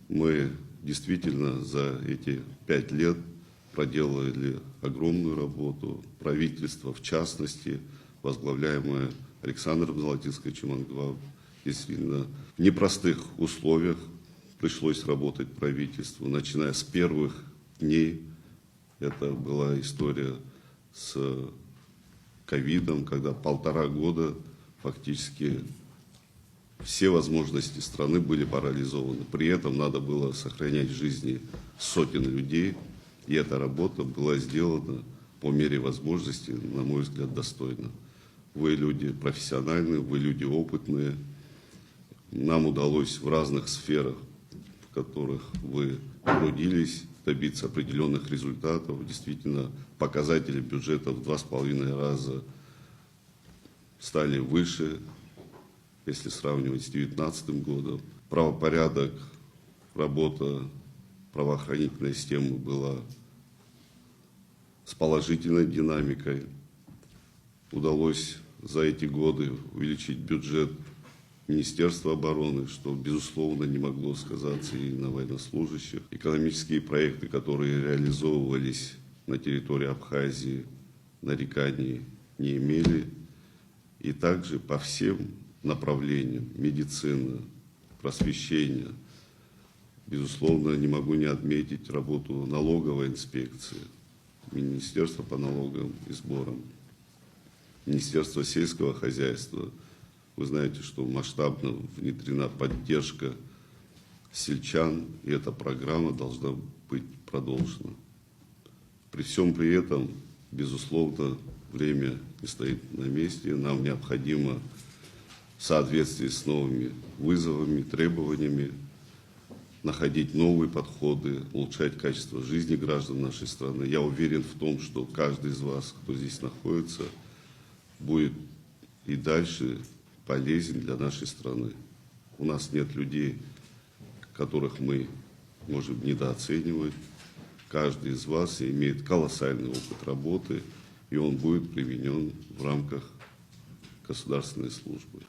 Мы действительно за эти 5 лет проделали огромную работу. Правительство, в частности, возглавляемое Александром Золотинским, действительно в непростых условиях пришлось работать правительству, начиная с первых дней. Это была история с ковидом, когда 1,5 года фактически все возможности страны были парализованы. При этом надо было сохранять жизни сотен людей, и эта работа была сделана по мере возможности, на мой взгляд, достойно. Вы люди профессиональные, вы люди опытные. Нам удалось в разных сферах, в которых вы трудились, добиться определенных результатов. Действительно, показатели бюджета в 2,5 раза стали выше, если сравнивать с 2019 годом. Правопорядок, работа правоохранительной системы была с положительной динамикой. Удалось за эти годы увеличить бюджет Министерства обороны, что, безусловно, не могло сказаться и на военнослужащих. Экономические проекты, которые реализовывались на территории Абхазии, нареканий не имели. И также по всем направлениям: медицина, просвещение. Безусловно, не могу не отметить работу налоговой инспекции, Министерства по налогам и сборам, Министерства сельского хозяйства. Вы знаете, что масштабно внедрена поддержка сельчан, и эта программа должна быть продолжена. При всем при этом, безусловно, время не стоит на месте. Нам необходимо в соответствии с новыми вызовами, требованиями находить новые подходы, улучшать качество жизни граждан нашей страны. Я уверен в том, что каждый из вас, кто здесь находится, будет и дальше полезен для нашей страны. У нас нет людей, которых мы можем недооценивать. Каждый из вас имеет колоссальный опыт работы, и он будет применен в рамках государственной службы.